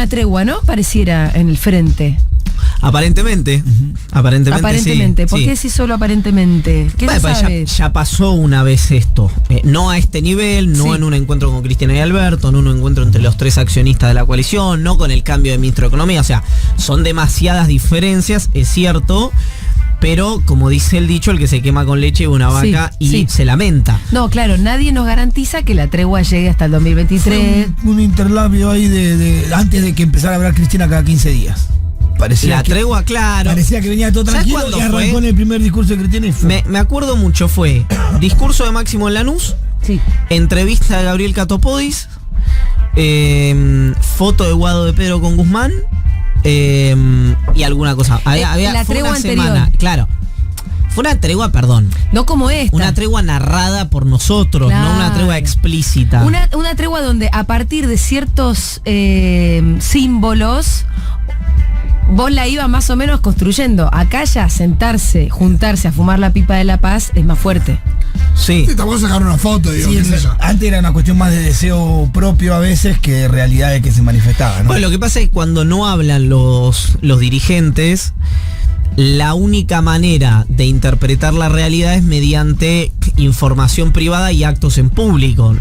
una tregua, ¿no? Pareciera en el frente. Aparentemente. Aparentemente. Sí, ¿Por qué sí. si solo aparentemente? ¿Qué Bueno, se pues sabe? ya pasó una vez esto. No a este nivel, no Sí. en un encuentro con Cristina y Alberto, no en un encuentro entre los tres accionistas de la coalición, no con el cambio de ministro de Economía. O sea, son demasiadas diferencias, es cierto. Pero, como dice el dicho, el que se quema con leche es una vaca y se lamenta. No, claro, nadie nos garantiza que la tregua llegue hasta el 2023. Fue un interlabio ahí antes de que empezara a hablar Cristina cada 15 días. Parecía Tregua, claro. Parecía que venía todo ¿Sabes tranquilo cuándo y arrancó fue? en el primer discurso de Cristina y fue. Me acuerdo mucho, fue discurso de Máximo en Lanús, Sí. entrevista de Gabriel Catopodis, foto de Guado de Pedro con Guzmán y alguna cosa. La fue tregua una anterior. semana, claro. Fue una tregua, perdón. No como esta. Una tregua narrada por nosotros, Claro. no una tregua explícita. Una tregua donde a partir de ciertos símbolos vos la ibas más o menos construyendo. Acá ya sentarse, juntarse a fumar la pipa de la paz es más fuerte. Sí. Sí, tampoco sacar una foto, digo, Sí, qué sé yo. antes era una cuestión más de deseo propio a veces que de realidad de que se manifestaba, ¿no? Bueno, lo que pasa es que cuando no hablan los dirigentes, la única manera de interpretar la realidad es mediante información privada y actos en público.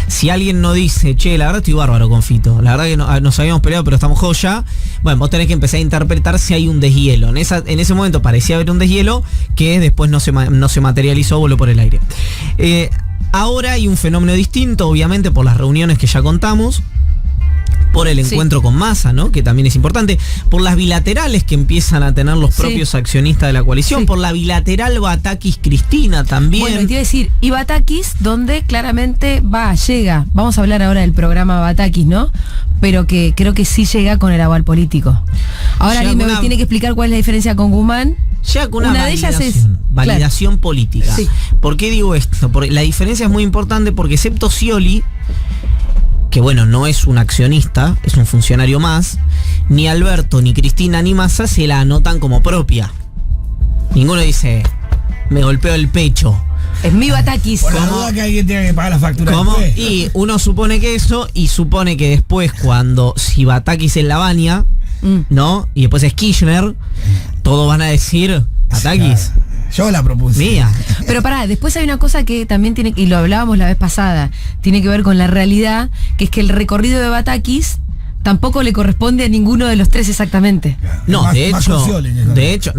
Si alguien no dice, che, la verdad estoy bárbaro con Fito, la verdad que nos habíamos peleado pero estamos joya, bueno, vos tenés que empezar a interpretar si hay un deshielo. En ese momento parecía haber un deshielo que después no se materializó, voló por el aire. Ahora hay un fenómeno distinto, obviamente por las reuniones que ya contamos, por el encuentro con Massa, ¿no? Que también es importante, por las bilaterales que empiezan a tener los propios accionistas de la coalición, por la bilateral Batakis-Cristina también. Bueno, y te iba a decir, y Batakis, donde claramente llega. Vamos a hablar ahora del programa Batakis, ¿no? Pero que creo que sí llega con el aval político. Ahora alguien me tiene que explicar cuál es la diferencia con Guzmán. Ya con una de ellas es validación política. Sí. ¿Por qué digo esto? Porque la diferencia es muy importante porque excepto Scioli, que bueno, no es un accionista, es un funcionario más, ni Alberto, ni Cristina, ni Massa se la anotan como propia. Ninguno dice, me golpeo el pecho. Es mi Batakis. Por la duda que alguien tenga que pagar la factura. ¿Cómo? después. Y uno supone que eso, y supone que después si Batakis es la baña, ¿no? Y después es Kirchner, todos van a decir, Batakis, Yo la propuse. mía. Pero pará, después hay una cosa que también tiene, y lo hablábamos la vez pasada, tiene que ver con la realidad, que es que el recorrido de Batakis tampoco le corresponde a ninguno de los tres exactamente. No, Más- de más hecho, con Scioli, de hecho,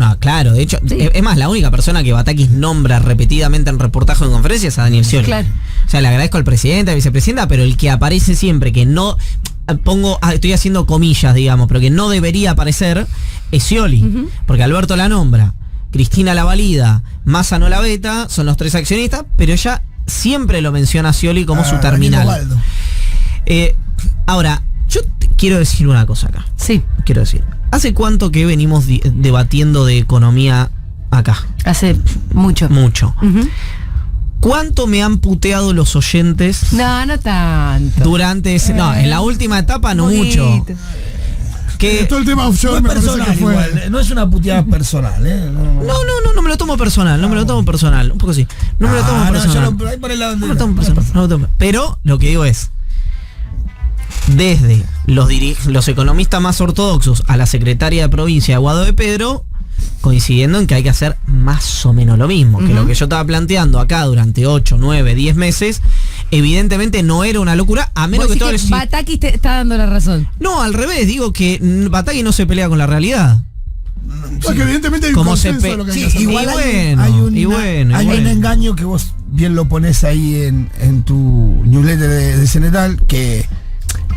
Sí. es más, la única persona que Batakis nombra repetidamente en reportajes o en conferencias es a Daniel Scioli. Claro. O sea, le agradezco al presidente, a la vicepresidenta, pero el que aparece siempre, que no, estoy haciendo comillas, digamos, pero que no debería aparecer, es Scioli. Porque Alberto la nombra, Cristina la valida, Massa no la veta, son los tres accionistas, pero ella siempre lo menciona a Scioli como su terminal. Osvaldo. Ahora, yo quiero decir una cosa acá. Sí, Quiero decir, ¿hace cuánto que venimos debatiendo de economía acá? hace mucho. Mucho. Ujú. ¿Cuánto me han puteado los oyentes No tanto. durante ese... No, en la última etapa no Un mucho. poquito. Que, Todo el tema No offshore es me parece personal que fue. igual, no es una puteada personal, ¿eh? no me lo tomo personal, no me lo tomo personal. Un poco así. No me lo tomo personal. Yo ahí por el lado No me lo tomo personal, no me lo tomo. Pero lo que digo es, desde los economistas más ortodoxos a la secretaria de provincia de Guado de Pedro, coincidiendo en que hay que hacer más o menos lo mismo, que lo que yo estaba planteando acá durante 8, 9, 10 meses, evidentemente no era una locura, a menos Vos que decís todo que Batakis te está dando la razón. No, al revés, digo que Batakis no se pelea con la realidad. Porque evidentemente hay un Como se consenso pe- de lo que hay Sí, que hacer. igual Y bueno, hay un engaño que vos bien lo pones ahí en tu newsletter de Cenetal, que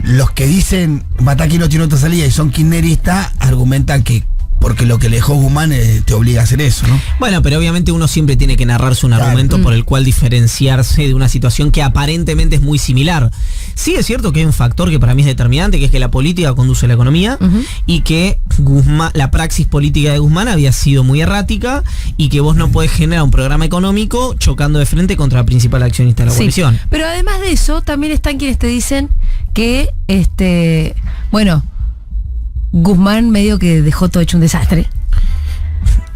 los que dicen Batakis no tiene otra salida y son kirchneristas argumentan que porque lo que le dejó Guzmán te obliga a hacer eso, ¿no? Bueno, pero obviamente uno siempre tiene que narrarse un Claro. argumento por el cual diferenciarse de una situación que aparentemente es muy similar. Sí es cierto que hay un factor que para mí es determinante, que es que la política conduce a la economía y que la praxis política de Guzmán había sido muy errática y que vos no podés generar un programa económico chocando de frente contra la principal accionista de la coalición. Pero además de eso, también están quienes te dicen que, bueno, Guzmán medio que dejó todo hecho un desastre.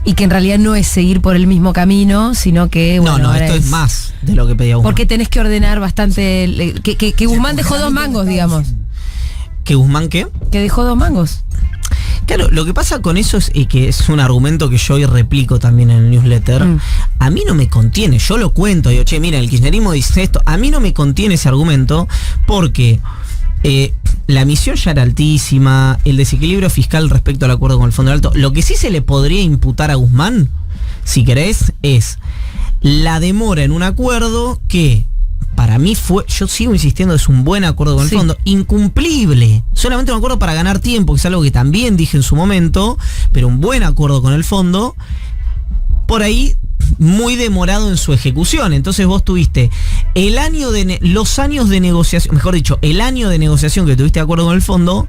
Y que en realidad no es seguir por el mismo camino, sino que, bueno, no, ahora esto es más de lo que pedía Guzmán. porque tenés que ordenar bastante. Que Guzmán dejó dos mangos, digamos. ¿Que Guzmán qué? Que dejó 2 mangos. Claro, lo que pasa con eso es que es un argumento que yo hoy replico también en el newsletter. A mí no me contiene, yo lo cuento, digo, che, mira, el kirchnerismo dice esto. A mí no me contiene ese argumento porque la emisión ya era altísima, el desequilibrio fiscal respecto al acuerdo con el Fondo de Alto. Lo que sí se le podría imputar a Guzmán, si querés, es la demora en un acuerdo que para mí yo sigo insistiendo, es un buen acuerdo con el fondo, incumplible, solamente un acuerdo para ganar tiempo, que es algo que también dije en su momento, pero un buen acuerdo con el fondo, por ahí muy demorado en su ejecución. Entonces vos tuviste los años de negociación, mejor dicho, el año de negociación que tuviste de acuerdo con el fondo,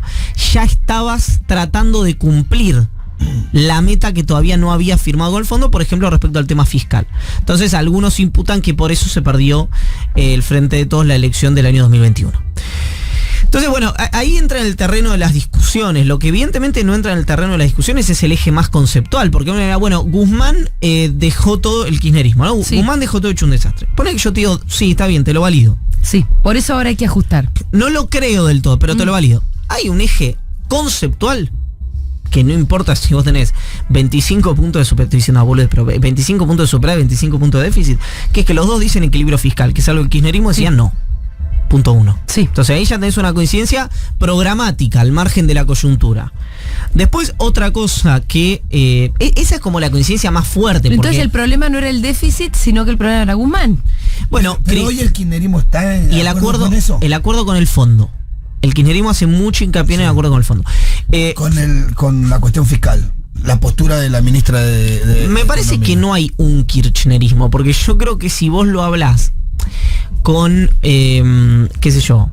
ya estabas tratando de cumplir la meta que todavía no había firmado con el fondo, por ejemplo, respecto al tema fiscal. Entonces, algunos imputan que por eso se perdió el Frente de Todos la elección del año 2021. Entonces, bueno, ahí entra en el terreno de las discusiones. Lo que evidentemente no entra en el terreno de las discusiones es el eje más conceptual, porque bueno, Guzmán dejó todo el kirchnerismo, ¿no? Sí. Guzmán dejó todo hecho un desastre. Pone que yo te digo, sí, está bien, te lo valido. Sí, por eso ahora hay que ajustar. No lo creo del todo, pero te lo valido. Hay un eje conceptual que no importa si vos tenés 25 puntos de superávit, pero 25 puntos de superávit, 25 puntos de déficit, que es que los dos dicen equilibrio fiscal, que es algo que el kirchnerismo decía no. Punto 1. Sí. Entonces ahí ya tenés una coincidencia programática al margen de la coyuntura. Después otra cosa que esa es como la coincidencia más fuerte. Entonces el problema no era el déficit, sino que el problema era Guzmán. Bueno, pero hoy el kirchnerismo está en acuerdo con eso. El acuerdo con el fondo. El kirchnerismo hace mucho hincapié en el acuerdo con el fondo. Con la cuestión fiscal. La postura de la ministra de me parece que no hay un kirchnerismo, porque yo creo que si vos lo hablás con, qué sé yo,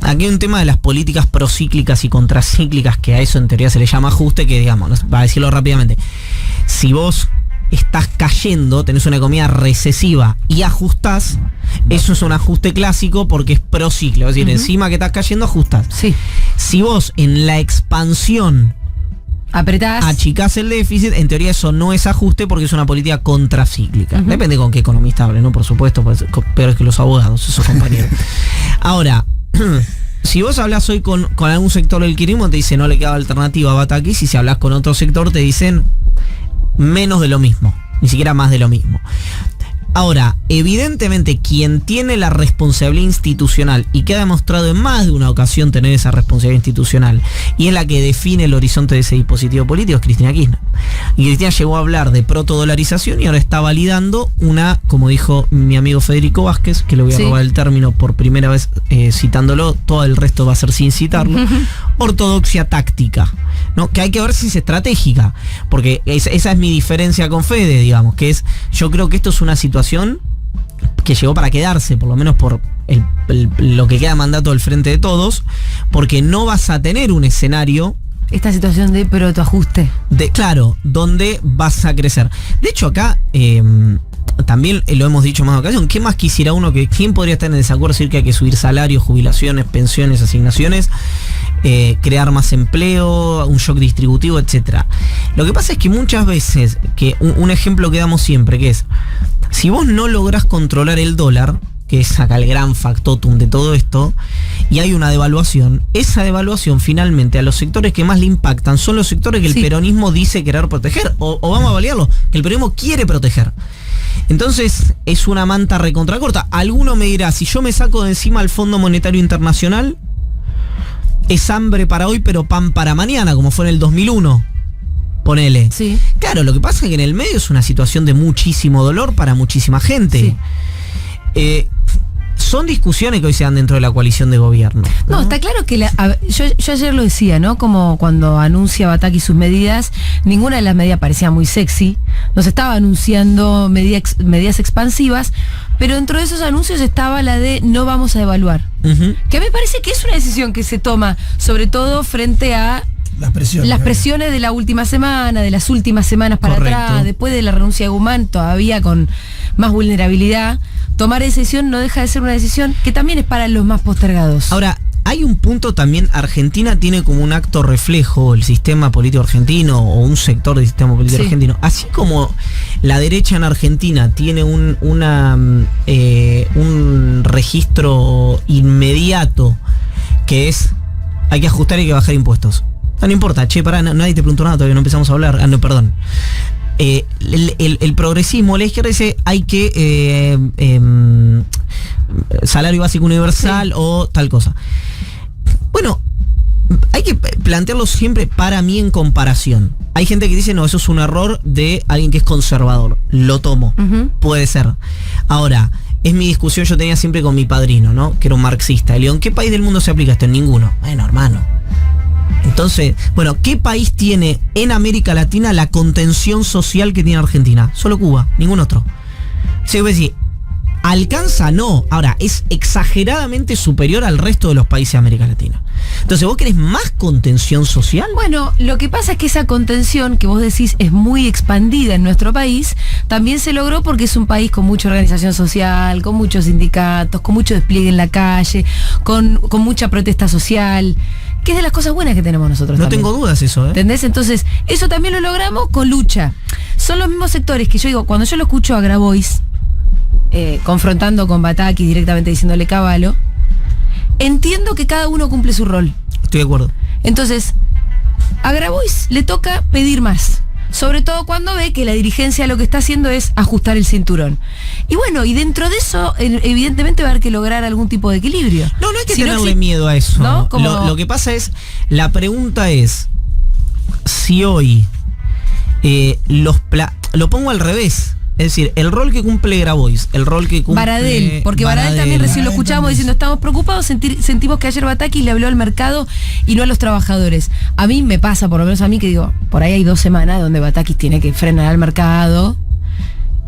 aquí hay un tema de las políticas procíclicas y contracíclicas, que a eso en teoría se le llama ajuste, que digamos, para decirlo rápidamente, si vos estás cayendo, tenés una economía recesiva y ajustás, eso es un ajuste clásico porque es prociclo, es decir, encima que estás cayendo ajustás. Sí. Si vos en la expansión apretás, achicás el déficit, en teoría eso no es ajuste porque es una política contracíclica. Depende con qué economista hable, ¿no? Por supuesto, pues, peor que los abogados, esos compañeros. Ahora, si vos hablás hoy con algún sector del kirchnerismo, te dice no le queda alternativa a Batakis, y si hablas con otro sector te dicen menos de lo mismo, ni siquiera más de lo mismo. Ahora, evidentemente quien tiene la responsabilidad institucional y que ha demostrado en más de una ocasión tener esa responsabilidad institucional y es la que define el horizonte de ese dispositivo político es Cristina Kirchner. Y Cristina llegó a hablar de protodolarización y ahora está validando una, como dijo mi amigo Federico Vázquez, que le voy a robar el término por primera vez citándolo, todo el resto va a ser sin citarlo, ortodoxia táctica, ¿no? Que hay que ver si es estratégica, porque esa es mi diferencia con Fede, digamos, que es, yo creo que esto es una situación que llegó para quedarse, por lo menos por lo que queda de mandato del Frente de Todos, porque no vas a tener un escenario, esta situación de protoajuste, claro, donde vas a crecer. De hecho acá también lo hemos dicho en más ocasiones, ¿qué más quisiera uno? ¿Quién podría estar en desacuerdo decir que hay que subir salarios, jubilaciones, pensiones, asignaciones, crear más empleo, un shock distributivo, etcétera? Lo que pasa es que muchas veces, que un ejemplo que damos siempre, que es, si vos no lográs controlar el dólar, que es acá el gran factotum de todo esto, y hay una devaluación, esa devaluación finalmente a los sectores que más le impactan son los sectores que el peronismo dice querer proteger, o vamos a validarlo, que el peronismo quiere proteger. Entonces es una manta recontracorta. Alguno me dirá, si yo me saco de encima el Fondo Monetario Internacional, es hambre para hoy pero pan para mañana, como fue en el 2001. Ponele. Sí. Claro, lo que pasa es que en el medio es una situación de muchísimo dolor para muchísima gente. Sí. Son discusiones que hoy se dan dentro de la coalición de gobierno. No, está claro que yo ayer lo decía, ¿no? Como cuando anuncia Batakis sus medidas, ninguna de las medidas parecía muy sexy. Nos estaba anunciando medidas expansivas, pero dentro de esos anuncios estaba la de no vamos a devaluar. Que me parece que es una decisión que se toma, sobre todo frente a las presiones de la última semana, de las últimas semanas para atrás, después de la renuncia de Guzmán, todavía con más vulnerabilidad. Tomar esa decisión no deja de ser una decisión que también es para los más postergados. Ahora, hay un punto también, Argentina tiene como un acto reflejo el sistema político argentino o un sector del sistema político argentino. Así como la derecha en Argentina tiene un registro inmediato que es, hay que ajustar y hay que bajar impuestos. No importa, pará, nadie te preguntó nada, todavía no empezamos a hablar. No, perdón. El progresismo, la izquierda dice hay que salario básico universal o tal cosa. Bueno, hay que plantearlo siempre para mí en comparación. Hay gente que dice, no, eso es un error de alguien que es conservador. Lo tomo. Puede ser. Ahora, es mi discusión, yo tenía siempre con mi padrino, ¿no? Que era un marxista. Le digo, ¿en qué país del mundo se aplica esto? En ninguno. Bueno, hermano. Entonces, bueno, ¿qué país tiene en América Latina la contención social que tiene Argentina? Solo Cuba, ningún otro. Se puede decir, ¿alcanza? No. Ahora, es exageradamente superior al resto de los países de América Latina. Entonces, ¿vos querés más contención social? Bueno, lo que pasa es que esa contención que vos decís es muy expandida en nuestro país, también se logró porque es un país con mucha organización social, con muchos sindicatos, con mucho despliegue en la calle, con mucha protesta social, que es de las cosas buenas que tenemos nosotros. No también. tengo dudas eso, ¿eh? ¿Entendés? Entonces, eso también lo logramos con lucha. Son los mismos sectores que yo digo, cuando yo lo escucho a Grabois, confrontando con Batakis, directamente diciéndole Cavallo, entiendo que cada uno cumple su rol. Estoy de acuerdo. Entonces, a Grabois le toca pedir más. Sobre todo cuando ve que la dirigencia lo que está haciendo es ajustar el cinturón. Y bueno, y dentro de eso, evidentemente va a haber que lograr algún tipo de equilibrio. No hay que tenerle miedo a eso. ¿No? Lo que pasa es, la pregunta es, si hoy lo pongo al revés. Es decir, el rol que cumple Grabois, el rol que cumple Baradel, porque Baradel también recién lo escuchábamos diciendo, estamos preocupados, sentimos que ayer Batakis le habló al mercado y no a los trabajadores. A mí me pasa, por lo menos a mí, que digo, por ahí hay 2 semanas donde Batakis tiene que frenar al mercado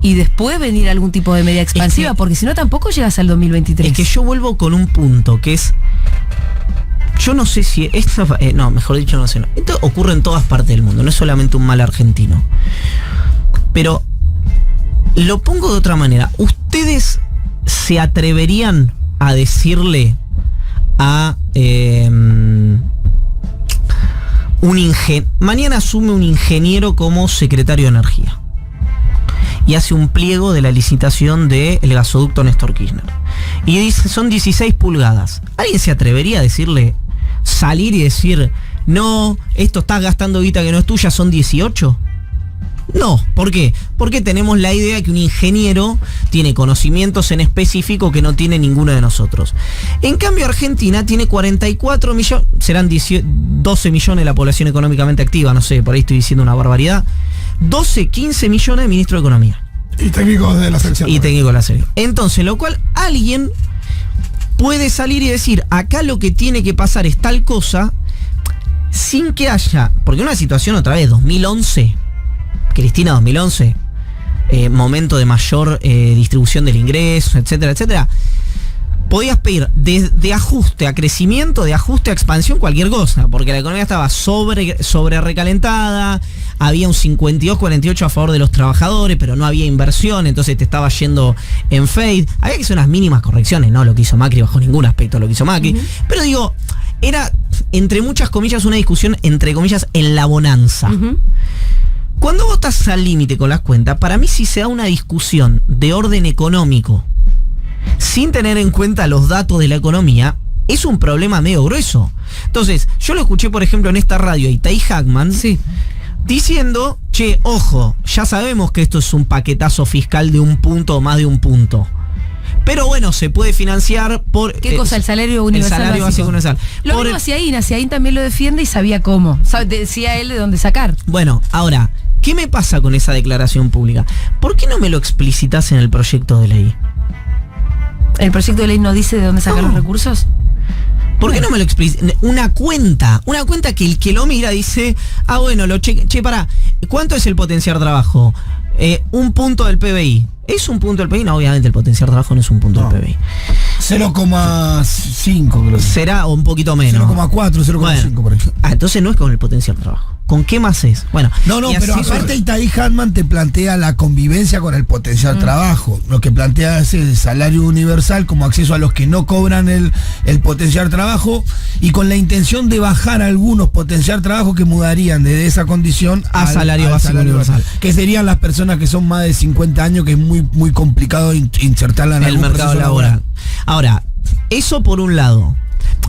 y después venir algún tipo de medida expansiva, porque si no tampoco llegas al 2023. Es que yo vuelvo con un punto, que es, yo no sé si esto, no, mejor dicho, no sé, no. Esto ocurre en todas partes del mundo, no es solamente un mal argentino. Pero lo pongo de otra manera. ¿Ustedes se atreverían a decirle a mañana asume un ingeniero como secretario de Energía y hace un pliego de la licitación del gasoducto Néstor Kirchner y dice, son 16 pulgadas? ¿Alguien se atrevería a decirle, salir y decir, no, esto estás gastando guita que no es tuya, son 18? No, ¿por qué? Porque tenemos la idea que un ingeniero tiene conocimientos en específico que no tiene ninguno de nosotros. En cambio, Argentina tiene 44 millones, serán 12 millones de la población económicamente activa, no sé, por ahí estoy diciendo una barbaridad. 12, 15 millones de ministros de Economía. Y técnicos de la sección. Y técnicos de la sección. Entonces, lo cual alguien puede salir y decir, acá lo que tiene que pasar es tal cosa, sin que haya, porque una situación otra vez, 2011... Cristina 2011, momento de mayor distribución del ingreso, etcétera, etcétera. Podías pedir de ajuste a crecimiento, de ajuste a expansión, cualquier cosa, porque la economía estaba sobre recalentada, había un 52-48 a favor de los trabajadores, pero no había inversión, entonces te estaba yendo en fade. Había que hacer unas mínimas correcciones, no lo que hizo Macri bajo ningún aspecto, lo que hizo Macri. Pero digo, era, entre muchas comillas, una discusión, entre comillas, en la bonanza. Cuando vos estás al límite con las cuentas, para mí si se da una discusión de orden económico sin tener en cuenta los datos de la economía, es un problema medio grueso. Entonces, yo lo escuché, por ejemplo, en esta radio a Itay Hackman, diciendo, che, ojo, ya sabemos que esto es un paquetazo fiscal de 1 punto o más de 1 punto. Pero bueno, se puede financiar por... ¿Qué cosa? El salario universal. El salario básico universal. Lo mismo hacía Naciaín también lo defiende y sabía cómo. Decía él de dónde sacar. Bueno, ahora, ¿qué me pasa con esa declaración pública? ¿Por qué no me lo explicitas en el proyecto de ley? ¿El proyecto de ley no dice de dónde sacar los recursos? ¿Por qué no me lo explicitas? Una cuenta que el que lo mira dice, bueno, pará, ¿cuánto es el potenciar trabajo? 1 punto del PBI. ¿Es 1 punto del PBI? No, obviamente el potenciar trabajo no es 1 punto del PBI. 0,5 creo. Será o un poquito menos. 0,4, 0,5 por ahí. Entonces no es con el potenciar trabajo. ¿Con qué más es? Bueno, no, pero aparte Itay Hackman te plantea la convivencia con el potencial trabajo. Lo que plantea es el salario universal como acceso a los que no cobran el potencial trabajo y con la intención de bajar algunos potencial trabajo que mudarían desde esa condición a salario básico universal. Que serían las personas que son más de 50 años, que es muy complicado insertarla en el mercado laboral. Ahora, eso por un lado.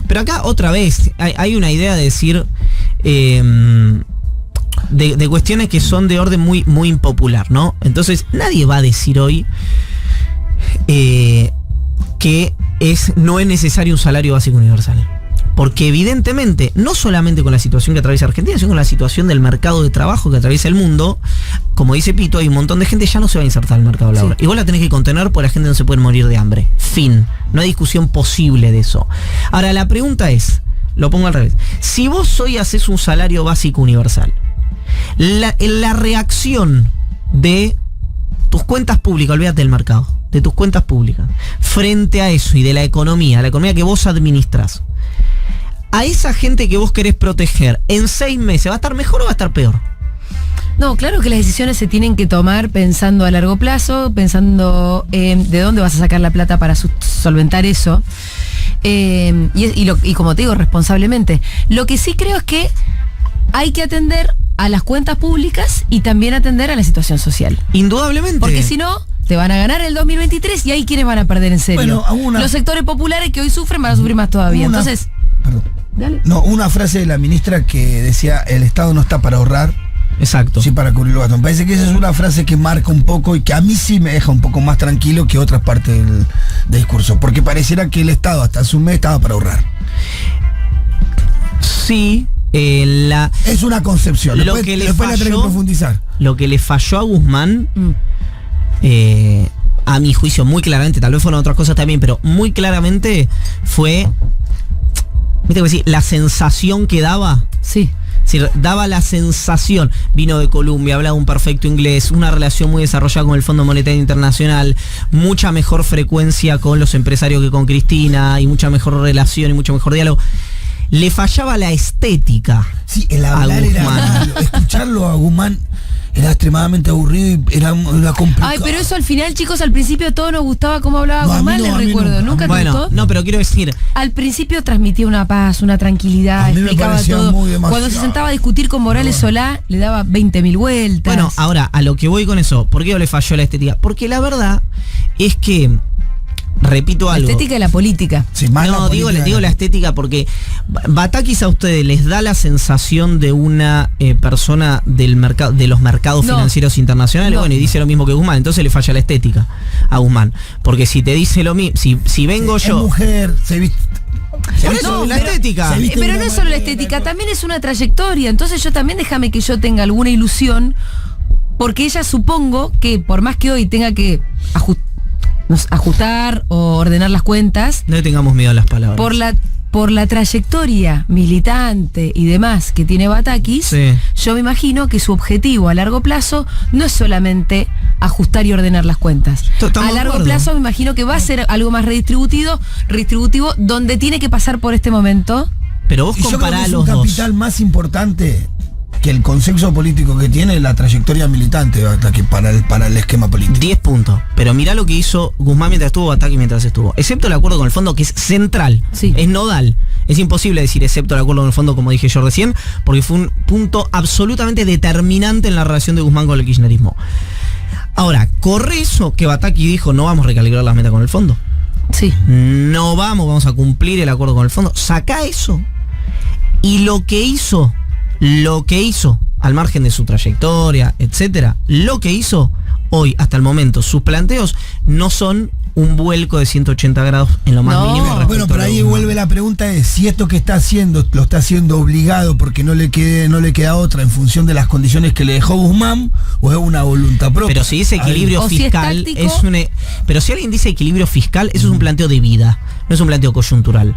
Pero acá otra vez hay una idea de decir de cuestiones que son de orden muy, muy impopular, ¿no? Entonces nadie va a decir hoy que no es necesario un salario básico universal. Porque evidentemente, no solamente con la situación que atraviesa Argentina, sino con la situación del mercado de trabajo que atraviesa el mundo, como dice Pito, hay un montón de gente que ya no se va a insertar al mercado laboral. Sí. Y vos la tenés que contener porque la gente no se puede morir de hambre. Fin. No hay discusión posible de eso. Ahora, la pregunta es, lo pongo al revés. Si vos hoy haces un salario básico universal, la reacción de tus cuentas públicas, olvídate del mercado, de tus cuentas públicas, frente a eso y de la economía que vos administrás, a esa gente que vos querés proteger, en 6 meses, ¿va a estar mejor o va a estar peor? No, claro que las decisiones se tienen que tomar pensando a largo plazo, pensando de dónde vas a sacar la plata para solventar eso. Y como te digo, responsablemente. Lo que sí creo es que hay que atender a las cuentas públicas y también atender a la situación social. Indudablemente. Porque si no, te van a ganar el 2023 y ahí quienes van a perder en serio. Bueno, los sectores populares que hoy sufren van a sufrir más todavía. Entonces, perdón. Dale. No, una frase de la ministra que decía, el Estado no está para ahorrar. Exacto. Sí, para cubrir los gastos. Me parece que esa es una frase que marca un poco y que a mí sí me deja un poco más tranquilo que otras partes del discurso. Porque pareciera que el Estado hasta hace un mes estaba para ahorrar. Sí. Es una concepción. Después la tenés que profundizar. Lo que le falló a Guzmán, a mi juicio, muy claramente, tal vez fueron otras cosas también, pero muy claramente fue, ¿viste? Decir, la sensación que daba. Sí. Es decir, daba la sensación, vino de Colombia, hablaba un perfecto inglés, una relación muy desarrollada con el Fondo Monetario Internacional, mucha mejor frecuencia con los empresarios que con Cristina, y mucha mejor relación y mucho mejor diálogo. Le fallaba la estética. Sí, el hablar era malo. Escucharlo a Guzmán era extremadamente aburrido y era complicado. Ay, pero eso al final, chicos, al principio a todos nos gustaba cómo hablaba Guzmán, les recuerdo. ¿Nunca te gustó? No, pero quiero decir, al principio transmitía una paz, una tranquilidad, explicaba todo. Cuando se sentaba a discutir con Morales Solá, le daba 20.000 vueltas. Bueno, ahora, a lo que voy con eso, ¿por qué le falló la estética? Porque la verdad es que, repito algo. La estética y la política. Sí, digo la estética porque Batakis a ustedes les da la sensación de una persona del mercado, de los mercados financieros internacionales. Bueno, y dice lo mismo que Guzmán, entonces le falla la estética a Guzmán. Porque si te dice lo mismo, si vengo yo. Es mujer, se viste. La estética. Pero no es solo la estética, también es una trayectoria. Entonces yo también déjame que yo tenga alguna ilusión, porque ella supongo que por más que hoy tenga que ajustar o ordenar las cuentas. No tengamos miedo a las palabras. Por la trayectoria militante y demás que tiene Batakis, sí. Yo me imagino que su objetivo a largo plazo no es solamente ajustar y ordenar las cuentas. A largo plazo me imagino que va a ser algo más redistributivo, donde tiene que pasar por este momento. Pero vos comparás los dos. Es un capital más importante que el consenso político que tiene la trayectoria militante para el esquema político. 10 puntos. Pero mirá lo que hizo Guzmán mientras estuvo, Batakis mientras estuvo. Excepto el acuerdo con el fondo, que es central, sí. Es nodal. Es imposible decir excepto el acuerdo con el fondo, como dije yo recién, porque fue un punto absolutamente determinante en la relación de Guzmán con el kirchnerismo. Ahora, corre eso que Batakis dijo, no vamos a recalibrar las metas con el fondo. Sí. No vamos a cumplir el acuerdo con el fondo. Saca eso. Y lo que hizo, al margen de su trayectoria, etcétera, lo que hizo hoy, hasta el momento, sus planteos no son un vuelco de 180 grados en lo más mínimo. Bueno, pero ahí vuelve la pregunta es si esto que está haciendo, lo está haciendo obligado porque no le queda otra en función de las condiciones que le dejó Guzmán, o es una voluntad propia. Pero si dice equilibrio fiscal, pero si alguien dice equilibrio fiscal, eso es un planteo de vida, no es un planteo coyuntural.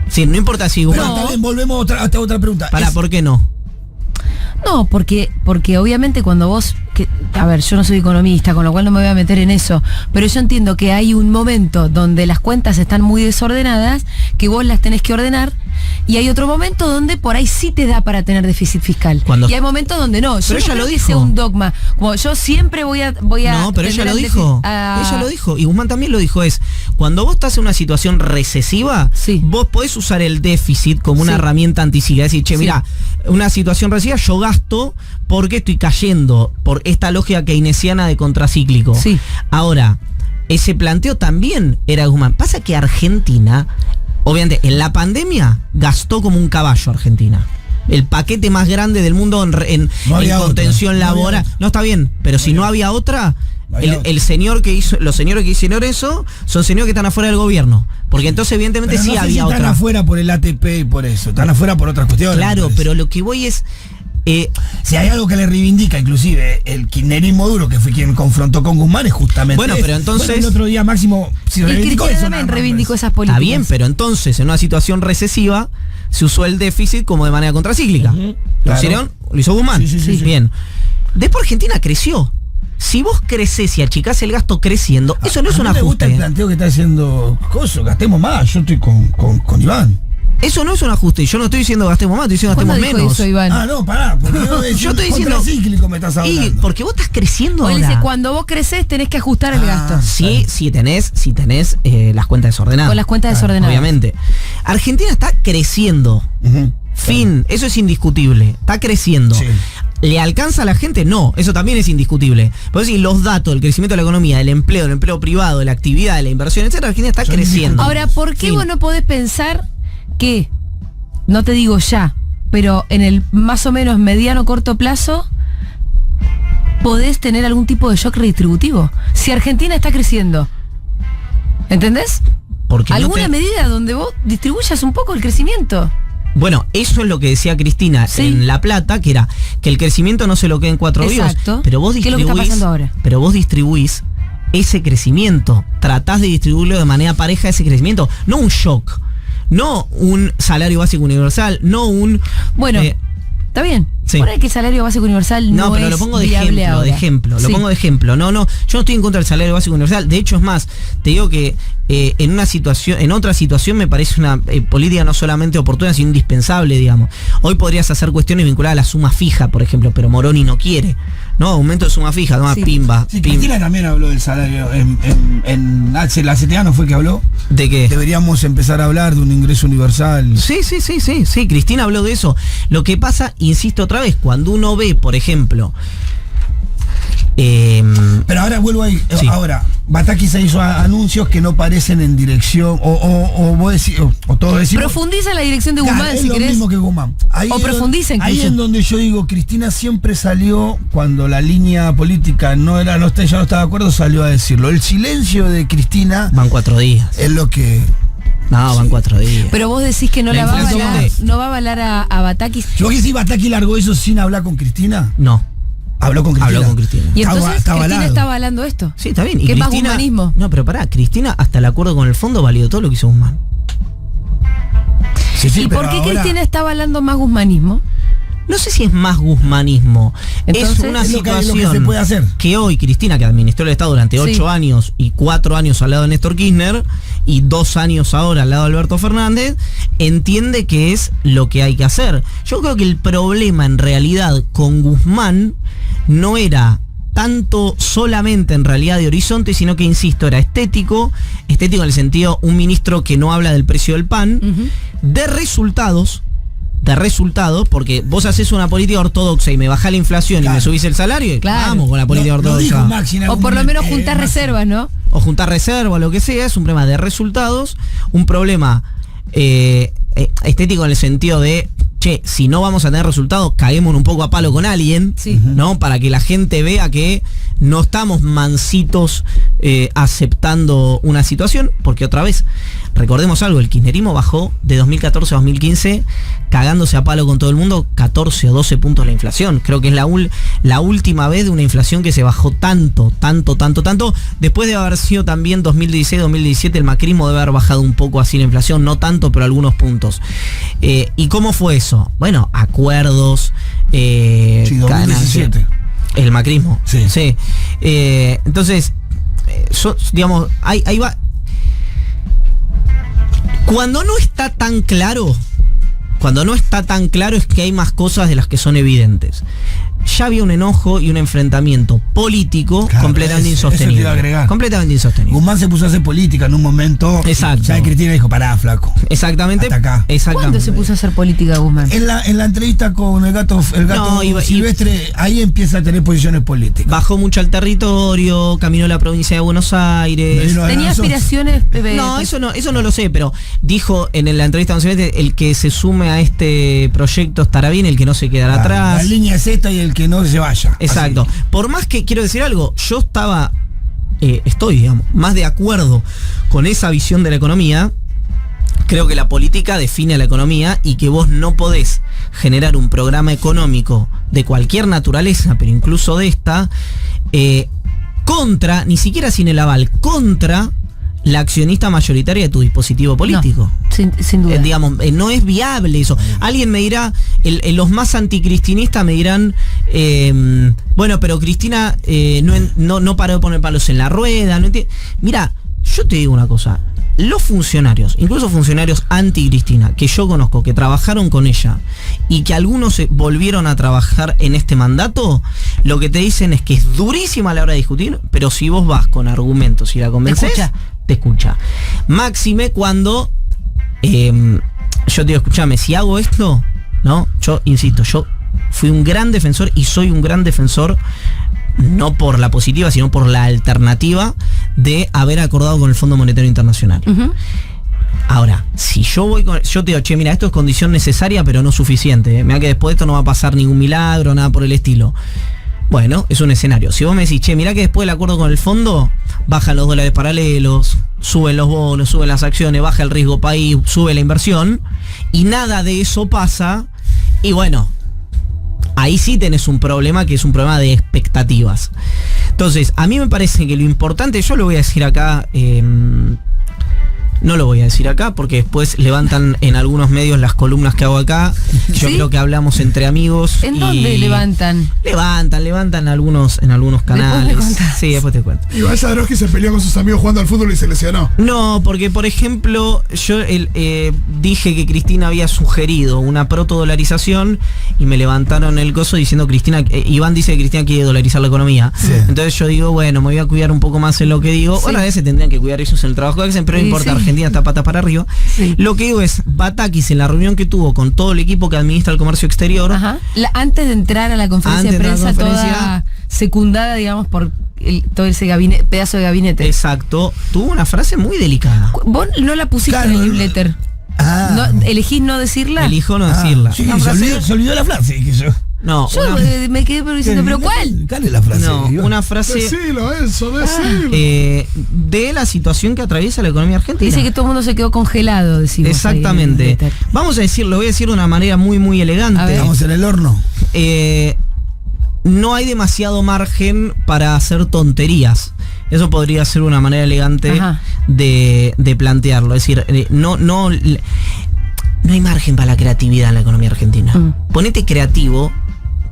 Sí, no importa si Guzmán. Pero también volvemos a otra pregunta. ¿Por qué no? No, porque obviamente cuando vos, a ver, yo no soy economista, con lo cual no me voy a meter en eso, pero yo entiendo que hay un momento donde las cuentas están muy desordenadas, que vos las tenés que ordenar, y hay otro momento donde por ahí sí te da para tener déficit fiscal. Y hay momentos donde no. Pero ella lo dijo. Sea un dogma. Como yo siempre voy a No, pero ella lo dijo. Ella lo dijo. Y Guzmán también lo dijo. Es cuando vos estás en una situación recesiva, sí. Vos podés usar el déficit como una herramienta anticíclica. Es decir, che, mira, una situación recesiva, yo gasto porque estoy cayendo por esta lógica keynesiana de contracíclico. Sí. Ahora, ese planteo también era Guzmán. Pasa que Argentina obviamente, en la pandemia gastó como un caballo Argentina. El paquete más grande del mundo en contención laboral. No, está bien, pero si no había otra, el señor que hizo, los señores que hicieron eso son señores que están afuera del gobierno. Porque entonces, evidentemente, pero sí no sé había si están otra. afuera por el ATP y por eso. Están afuera por otras cuestiones. Claro, pero lo que voy es. Si hay algo que le reivindica, inclusive el kirchnerismo duro, que fue quien confrontó con Guzmán, es justamente. Bueno, pero entonces. Bueno, el otro día Máximo Y Cristina también reivindicó esas políticas. Está bien, pero entonces, en una situación recesiva, se usó el déficit como de manera contracíclica. ¿Lo Claro. hicieron? ¿Lo hizo Guzmán? Sí. Bien. Después Argentina creció. Si vos crecés y achicás el gasto creciendo, eso no es un A mí me gusta ajuste. el planteo que está haciendo Coso, gastemos más. Yo estoy con Iván. Eso no es un ajuste. Yo no estoy diciendo gastemos más, estoy diciendo ¿Cuándo gastemos dijo menos. eso, Iván? Ah, no, pará. Porque Yo estoy diciendo. Contracíclico me estás Y hablando. porque vos estás creciendo O él ahora. dice, cuando vos creces tenés que ajustar el gasto. Sí, si tenés las cuentas desordenadas. Con las cuentas desordenadas. Obviamente. Argentina está creciendo. Ujú. Fin, eso es indiscutible. Está creciendo. Sí. ¿Le alcanza a la gente? No, eso también es indiscutible. Por eso, los datos del crecimiento de la economía, del empleo privado, de la actividad, de la inversión, etcétera, Argentina está Son creciendo. Ahora, ¿por qué Fin. vos no podés pensar que, no te digo ya, pero en el más o menos mediano corto plazo, podés tener algún tipo de shock redistributivo? Si Argentina está creciendo, ¿entendés? Porque no ¿Alguna te- medida donde vos distribuyas un poco el crecimiento? Bueno, eso es lo que decía Cristina Sí. en La Plata, que era que el crecimiento no se lo quede en 4 vivos. Exacto. Pero vos ¿Qué es lo que distribuís. está pasando ahora? Pero vos distribuís ese crecimiento. Tratás de distribuirlo de manera pareja ese crecimiento. No un shock. No un salario básico universal. No un. Bueno, eh, está bien. sí. Por ahí que el salario básico universal no, No, pero es lo pongo de viable ejemplo, ahora. Lo Sí. pongo de ejemplo. No, yo no estoy en contra del salario básico universal. De hecho, es más, te digo que en otra situación me parece una política no solamente oportuna, sino indispensable, digamos. Hoy podrías hacer cuestiones vinculadas a la suma fija, por ejemplo, pero Moroni no quiere. No, aumento de suma fija, toma, Sí. pimba. Sí, pim. Cristina también habló del salario. La CTA no fue que habló. ¿De qué? Deberíamos empezar a hablar de un ingreso universal. Sí, Cristina habló de eso. Lo que pasa, insisto otra vez, cuando uno ve, por ejemplo, Pero ahora vuelvo ahí. Sí. Ahora, Bataki se hizo anuncios que no parecen en dirección. O vos decís, o todos decimos. Profundiza en la dirección de Claro, Guzmán, es si lo querés. mismo que Guzmán. Ahí O es profundiza donde- Ahí incluso. es donde yo digo, Cristina siempre salió, cuando la línea política ella no estaba de acuerdo, salió a decirlo. El silencio de Cristina van 4 días. es lo que. No, van 4 días. Pero vos decís que no La la va a inflación avalar, de- no va a avalar a Batakis. Si vos decís Bataki largó eso sin hablar con Cristina, No. habló con Cristina. Habló con Cristina. Y Está entonces está Cristina avalado. está avalando esto. Sí, está bien. Y ¿Qué más Cristina, humanismo? No, pero pará, Cristina, hasta el acuerdo con el fondo, validó todo lo que hizo Guzmán. Sí, sí, ¿Y pero por qué ahora Cristina está avalando más guzmanismo? No sé si es más guzmanismo. Entonces, es una es lo que situación se puede hacer. que hoy Cristina, que administró el Estado durante Sí. 8 años y 4 años al lado de Néstor Kirchner y 2 años ahora al lado de Alberto Fernández, entiende que es lo que hay que hacer. Yo creo que el problema en realidad con Guzmán no era tanto solamente en realidad de horizonte, sino que, insisto, era estético en el sentido un ministro que no habla del precio del pan, Ujú. de resultados, porque vos haces una política ortodoxa y me bajás la inflación y Claro. me subís el salario y Claro. vamos con la política Lo dijo ortodoxa. Maxi en O algún por lo momento, menos juntar Maxi. reservas, ¿no? O juntar reserva, lo que sea, es un problema de resultados, un problema estético en el sentido de, che, si no vamos a tener resultados, caemos un poco a palo con alguien, Sí. ¿no? Para que la gente vea que no estamos mansitos aceptando una situación, porque otra vez, recordemos algo, el kirchnerismo bajó de 2014 a 2015 cagándose a palo con todo el mundo 14 o 12 puntos la inflación. Creo que es la última vez de una inflación que se bajó tanto. Después de haber sido también 2016-2017, el macrismo debe haber bajado un poco así la inflación, no tanto, pero algunos puntos. ¿Y cómo fue eso? Bueno, acuerdos, Sí, 2017. el macrismo. Sí. Entonces, digamos, ahí va. Cuando no está tan claro es que hay más cosas de las que son evidentes. ya había un enojo y un enfrentamiento político completamente eso te insostenible. iba a agregar. Completamente insostenible. Guzmán se puso a hacer política en un momento. Exacto. Ya Cristina dijo, pará, flaco. Exactamente. Hasta acá. Exactamente. ¿Cuándo se puso a hacer política Guzmán? En la entrevista con el gato Silvestre, ahí empieza a tener posiciones políticas. Bajó mucho al territorio, caminó la provincia de Buenos Aires. ¿Tenía aspiraciones? No, eso no lo sé, pero dijo en la entrevista con Silvestre, el que se sume a este proyecto estará bien, el que no se quedará atrás. La línea es esta y el que no se vaya. Exacto. Así. Por más que, quiero decir algo, yo estoy, digamos, más de acuerdo con esa visión de la economía. Creo que la política define a la economía y que vos no podés generar un programa económico de cualquier naturaleza, pero incluso de esta, ni siquiera sin el aval, contra la accionista mayoritaria de tu dispositivo político. No, sin duda. Digamos, no es viable eso. Alguien me dirá, los más anticristinistas me dirán, bueno, pero Cristina no paró de poner palos en la rueda. Mira, yo te digo una cosa. Los funcionarios, incluso funcionarios anti-Cristina, que yo conozco, que trabajaron con ella y que algunos volvieron a trabajar en este mandato, lo que te dicen es que es durísima a la hora de discutir, pero si vos vas con argumentos y la convences, te escucha. Máxime cuando yo te digo, escúchame, si hago esto, ¿no? Yo insisto, yo fui un gran defensor y soy un gran defensor, no por la positiva, sino por la alternativa de haber acordado con el Fondo Monetario Internacional. Uh-huh. Ahora, si yo te digo, che, mira, esto es condición necesaria, pero no suficiente. Mira que después de esto no va a pasar ningún milagro, nada por el estilo. Bueno, es un escenario. Si vos me decís, che, mirá que después del acuerdo con el fondo, bajan los dólares paralelos, suben los bonos, suben las acciones, baja el riesgo país, sube la inversión, y nada de eso pasa, y bueno, ahí sí tenés un problema que es un problema de expectativas. Entonces, a mí me parece que lo importante, yo lo voy a decir acá, no lo voy a decir acá porque después levantan en algunos medios las columnas que hago acá. Yo creo que hablamos entre amigos. ¿En dónde levantan? Levantan en algunos canales. Sí, después te cuento. Iván Jodorowsky se peleó con sus amigos jugando al fútbol y se lesionó. No, porque por ejemplo, yo dije que Cristina había sugerido una protodolarización y me levantaron el coso diciendo Iván dice que Cristina quiere dolarizar la economía. Sí. Entonces yo digo, bueno, me voy a cuidar un poco más en lo que digo. Sí. Bueno, a veces tendrían que cuidar ellos en el trabajo que hacen, pero no importa, sí. Argentina está patas para arriba. Sí. Lo que digo es, Batakis en la reunión que tuvo con todo el equipo que administra el comercio exterior. Ajá. Antes de entrar a la conferencia de prensa, toda secundada, digamos, por todo ese pedazo de gabinete. Exacto. Tuvo una frase muy delicada. Vos no la pusiste en el newsletter. No, ¿elegís no decirla? Elijo no decirla. Sí, se olvidó la frase que yo. No, yo me quedé diciendo, ¿pero cuál? ¿Cuál es la frase? No, una frase. Decilo. De la situación que atraviesa la economía argentina. Dice que todo el mundo se quedó congelado, decimos. Exactamente. Vamos a decir, lo voy a decir de una manera muy, muy elegante. Estamos en el horno. No hay demasiado margen para hacer tonterías. Eso podría ser una manera elegante de plantearlo. Es decir, no hay margen para la creatividad en la economía argentina. Ponete creativo.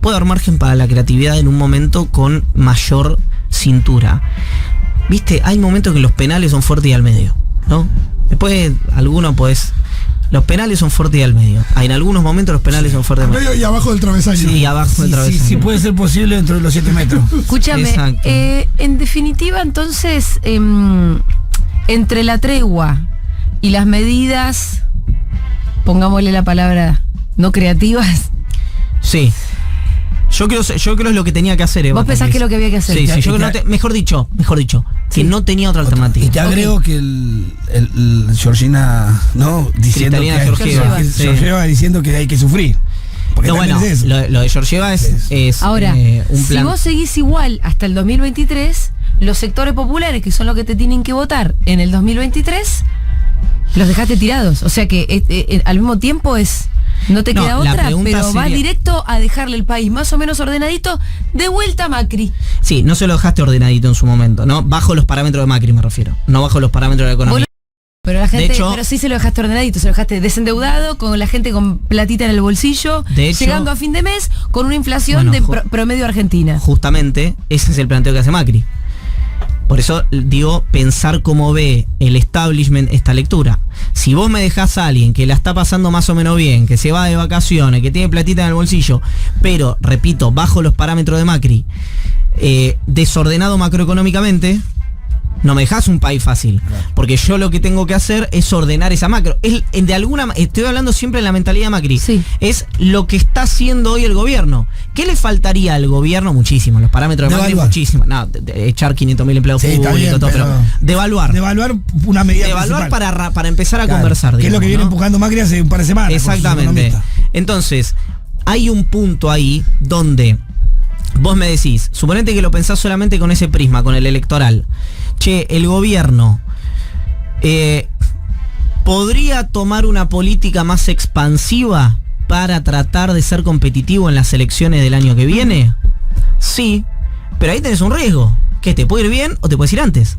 Puede haber margen para la creatividad en un momento con mayor cintura. Viste, hay momentos que los penales son fuertes y al medio, ¿no? Después algunos pues los penales son fuertes y al medio. En algunos momentos los penales son fuertes al medio y abajo del travesaño. Sí, abajo del travesaño. Sí, puede ser posible dentro de los 7 metros. Escúchame, en definitiva entonces, entre la tregua y las medidas, pongámosle la palabra, no creativas. Sí. Yo creo es lo que tenía que hacer, Eva. ¿Vos pensás que es lo que había que hacer? Sí, yo mejor dicho, que no tenía otra alternativa. Y te agrego que el Georgina, ¿no? Diciendo Georgieva diciendo que hay que sufrir. No, bueno, lo de Georgieva es ahora, un plan. Si vos seguís igual hasta el 2023, los sectores populares, que son los que te tienen que votar en el 2023, los dejaste tirados. O sea que al mismo tiempo no te queda otra, pero vas directo a dejarle el país más o menos ordenadito de vuelta a Macri. Sí, no se lo dejaste ordenadito en su momento, ¿no? Bajo los parámetros de Macri me refiero, no bajo los parámetros de la economía. Pero la gente, pero sí se lo dejaste ordenadito, se lo dejaste desendeudado, con la gente con platita en el bolsillo, llegando a fin de mes con una inflación de promedio argentina. Justamente, ese es el planteo que hace Macri. Por eso digo, pensar cómo ve el establishment esta lectura. Si vos me dejás a alguien que la está pasando más o menos bien, que se va de vacaciones, que tiene platita en el bolsillo, pero, repito, bajo los parámetros de Macri, desordenado macroeconómicamente, no me dejás un país fácil. Porque yo lo que tengo que hacer es ordenar esa macro. Estoy hablando siempre de la mentalidad de Macri. Sí. Es lo que está haciendo hoy el gobierno. ¿Qué le faltaría al gobierno? Muchísimo. Los parámetros de Macri, muchísimo. No, echar 500.000 empleados públicos, bien, todo, pero devaluar. Devaluar una medida Devaluar principal. para empezar a conversar. Que es lo que viene empujando Macri hace un par de semanas. Exactamente. Entonces, hay un punto ahí donde vos me decís, suponete que lo pensás solamente con ese prisma, con el electoral. Che, el gobierno podría tomar una política más expansiva para tratar de ser competitivo en las elecciones del año que viene. Sí, pero ahí tenés un riesgo, que te puede ir bien o te puedes ir antes.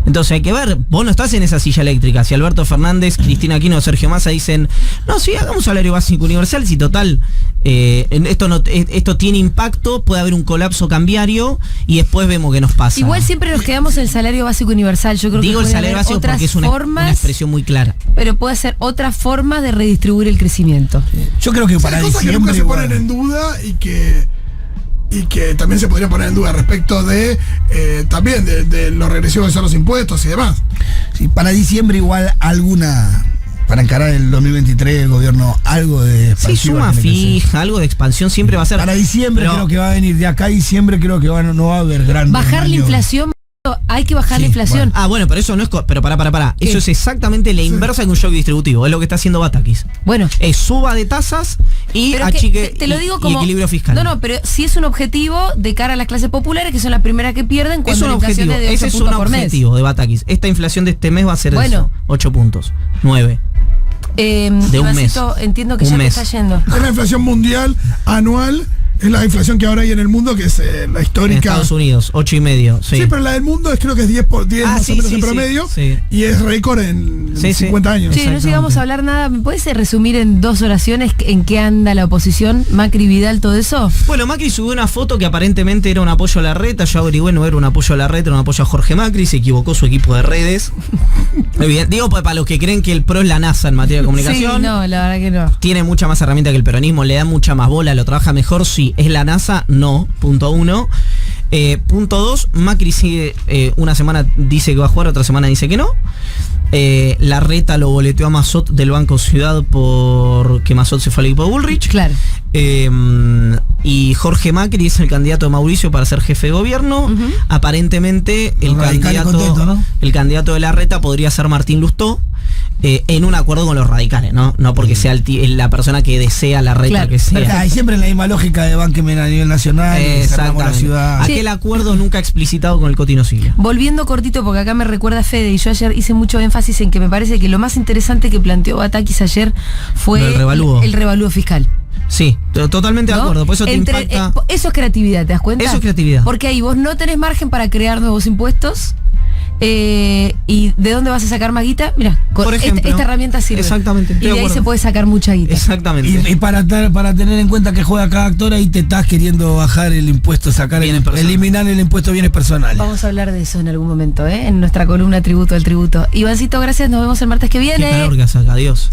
Entonces hay que ver, vos no estás en esa silla eléctrica. Si Alberto Fernández, Cristina Aquino o Sergio Massa dicen, no, sí, hagamos un salario básico universal, si total, esto tiene impacto, puede haber un colapso cambiario y después vemos qué nos pasa. Igual siempre nos quedamos en el salario básico universal. Yo creo Digo que el salario básico porque es una expresión muy clara. Pero puede ser otra forma de redistribuir el crecimiento. Yo creo que para hay cosas que diciembre nunca se ponen en duda y que también se podría poner en duda respecto de también de los regresivos que son los impuestos y demás. Sí, para diciembre igual para encarar el 2023 el gobierno algo de expansión. Sí, suma fija, algo de expansión siempre va a ser. Para diciembre creo que va a venir, de acá a diciembre creo que no va a haber grandes bajar la inflación. Hay que bajar la inflación. Bueno. Bueno, pero eso no es. Pero pará. Eso es exactamente la inversa de un shock distributivo. Es lo que está haciendo Batakis. Bueno. Es suba de tasas y achique te lo digo como, y equilibrio fiscal. No, pero sí es un objetivo de cara a las clases populares, que son las primeras que pierden cuando la inflación es de 8 puntos por mes. Ese es un objetivo de Batakis. Esta inflación de este mes va a ser eso. 8 puntos. 9. De un mes. Entiendo que ya te está yendo. Es la inflación mundial anual. Es la inflación que ahora hay en el mundo, que es la histórica. En Estados Unidos, 8,5. Sí, pero la del mundo creo que es 10 más o menos en promedio. Sí. Y es récord en 50 años. Sí, no llegamos a hablar nada. ¿Me puedes resumir en 2 oraciones en qué anda la oposición? Macri, Vidal, todo eso. Bueno, Macri subió una foto que aparentemente era un apoyo a Larreta. Yo averigüé, no era un apoyo a Larreta, era un apoyo a Jorge Macri. Se equivocó su equipo de redes. Digo, para los que creen que el PRO es la NASA en materia de comunicación. Sí, no, la verdad que no. Tiene mucha más herramienta que el peronismo, le da mucha más bola, lo trabaja mejor. Sí, es la NASA. No, punto 1. Punto 2, Macri sigue, una semana dice que va a jugar, otra semana dice que no. Larreta lo boleteó a Mazot del Banco Ciudad porque Mazot se fue al equipo de Bullrich. Claro. Y Jorge Macri es el candidato de Mauricio para ser jefe de gobierno. Aparentemente el candidato de Larreta podría ser Martín Lustó. En un acuerdo con los radicales, ¿no? No porque sea la persona que desea Larreta que sea. Hay siempre la misma lógica de Banquemen a nivel nacional. Exactamente. La ciudad. Aquel acuerdo nunca explicitado con el Cotino Siglia. Volviendo cortito, porque acá me recuerda Fede, y yo ayer hice mucho énfasis en que me parece que lo más interesante que planteó Batakis ayer fue el revalúo fiscal. Sí, totalmente de acuerdo. Por eso te impacta. Eso es creatividad, ¿te das cuenta? Eso es creatividad. Porque ahí vos no tenés margen para crear nuevos impuestos. ¿Y de dónde vas a sacar más guita? Mira, por ejemplo, esta herramienta sirve. Exactamente. Y de ahí se puede sacar mucha guita. Exactamente. Y para tener en cuenta que juega cada actor, ahí te estás queriendo bajar el impuesto, eliminar el impuesto de bienes personales. Vamos a hablar de eso en algún momento, en nuestra columna Tributo al Tributo. Ivancito, gracias. Nos vemos el martes que viene. Qué calor que saca. Adiós.